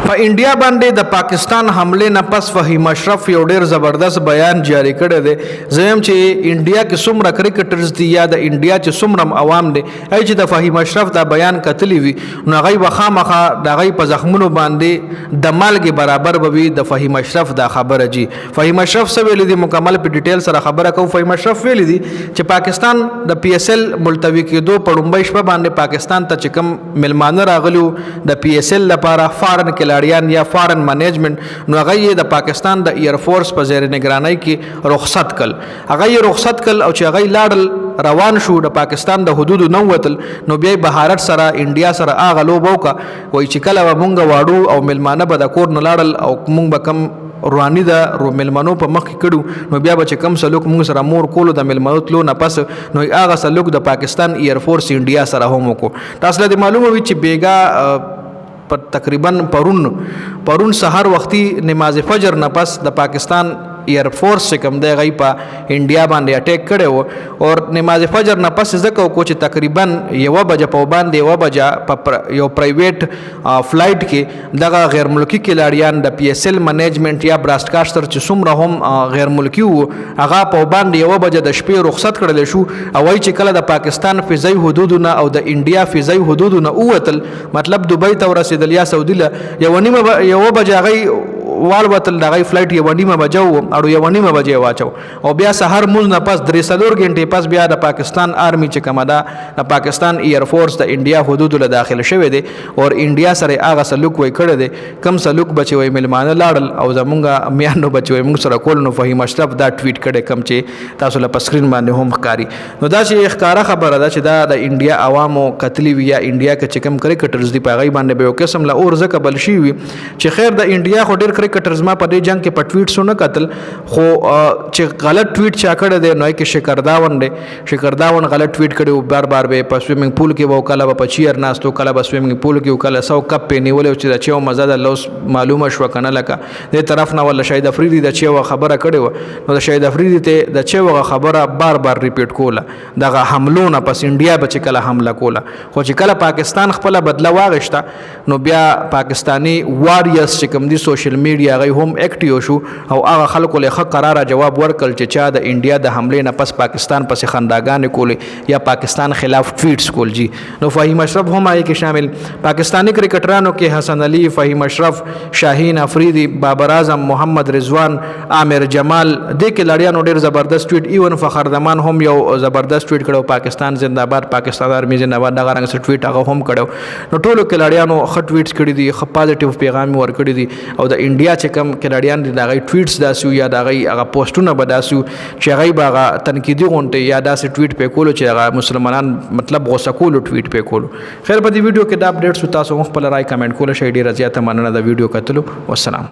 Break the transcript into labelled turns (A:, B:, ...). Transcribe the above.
A: په انډیا باندې د پاکستان حمله نه پس فهیم اشرف یو ډیر زبردست بیان جاری کړی دی. زم چې انډیا کې څومره کرکټرز دي یا د انډیا چې څومره عوام دي چې د فهیم اشرف دا بیان کتلی وي نو هغه وخامخه د هغه په زخمونو باندې د مالګې برابر بوي د فهیم اشرف دا خبره جی. فهیم اشرف څه ویلي دي مکمل په ډیټیل سره خبره کوم. فهیم اشرف ویلي دي چې پاکستان د پی اس ال ملتوي کېدو په لومړۍ شپه باندې پاکستان ته چې کوم ملمانه راغلو د پی اس ال لپاره فارن کلاړیان یا فارن مینجمنت نو هغه د پاکستان د ایر فورس په زیر نگرانی کې رخصت کړ. هغه رخصت کړ او چې هغه لاړل روان شو د پاکستان د حدودو نو وتل نو بیا بهارت سره انډیا سره هغه لوبو کا وای چې کله مونږ واړو او ملمانه به د کور نه لاړل او مونږ به کم رواني د ملمنو په مخ کې کړو نو بیا به چې کم سلوک موږ سره مور کولو د ملمنو تلو نه پس نو هغه سلوک د پاکستان ایر فورس انډیا سره هم وکړو. تاسو له معلومه وي چې بیګا پر تقریبا پرون سحر وختي نماز فجر نه پس د پاکستان ایر فورس چې کوم دی غي په انډیا باندې اٹیک کړي وو او نماز فجر نه پس ځکه کو چې تقریبا 1 بجې په باندې 1 بجې په یو پرایویټ فلایټ کې دغه غیر ملکی کلاړیان د پی اس ال مینجمنت یا براډکاسټر چې څومره هم غیر ملکی وو هغه په باندې 1 بجې د شپې رخصت کړل شو او وای چې کله د پاکستان فضای حدودونه او د انډیا فضای حدودونه اوتل مطلب دوبۍ ته ورسېدل یا سعودي له 1 بجې غي والوتل دغه فلایټ 1 بجو او 1 بجې واچو او بیا سحر موز نه پس 3 غنټې پس بیا د پاکستان آرمی چې کومه ده د پاکستان ایر فورس د انډیا حدود له داخل شوی دی او انډیا سره هغه سلوک وای کړی دی کم سلوک بچي وای ملمانه لاړل او زمونږه میانو بچي وای موږ سره کول نو فهیم اشرف دا ټویټ کړي کم چې تاسو له پسکرین باندې هم ښکاری نو دا چې ښکارا خبره ده چې دا د انډیا عوامو قتلی وی یا انډیا کې چې کم کرکټرز دی په غي باندې به یو قسم له اور زکه بل شي وي چې خیر د انډیا خو ډیر کرکټرز ما په دې جنگ کې په ټویټ سونه قتل خو چې غلط ټویټ چا کړی دی نو کې شکرداون غلط ټویټ کړي بار بار به په سویمینګ پول کې وو کله په چیر ناستو کله په سویمینګ پول کې کله 100 کپ په نیول چې د چیو مزه د لوس معلومه شو کنه لکه د طرف نه ولا شاهد افریدي د چیو خبره کړي نو د شاهد افریدي ته د چیو خبره بار بار ریپیټ کوله دغه حملونه پس انډیا به چې کله حمله کوله خو چې کله پاکستان خپل بدله واغشته نو بیا پاکستانی واریرز چې کوم دي سوشل میډیا غي هم اکټیو شو او هغه خلکو له قراره جواب ورکړ چې چا د انډیا د حمله نه پس پاکستان پس خنداګان کولې یا پاکستان خلاف ټویټس کول جی. نو فهیم اشرف هم آی کې شامل پاکستانی کرکټرانو کې حسن علي فهیم اشرف شاهین افریدي بابر اعظم محمد رضوان عامر جمال د کې لړیانو ډیر زبردست ټویټ ایون فخر زمان هم یو زبردست ټویټ کړو پاکستان زنده باد پاکستان آرمی زنده باد دغه رنګ څه ټویټ هغه هم کړو نو ټولو کې لړیانو خ ټویټس کړي دي خ پازیټیو پیغام ور کړی دي او د انډیا چې کم کډاډیان دي دا غي ټویټس داسو یا دا غي هغه پوسټونه بداسو چې غي باغه تنقیدي غونټه یا داسې ټویټ په کولو چې هغه مسلمانان مطلب غوسه کولو ټویټ په کولو. خیر په دې ویډیو کې دا اپډیټس تاسو خپل رائے کمنټ کول شئ. ډیر زیاته مننه د ویډیو کتلو. والسلام.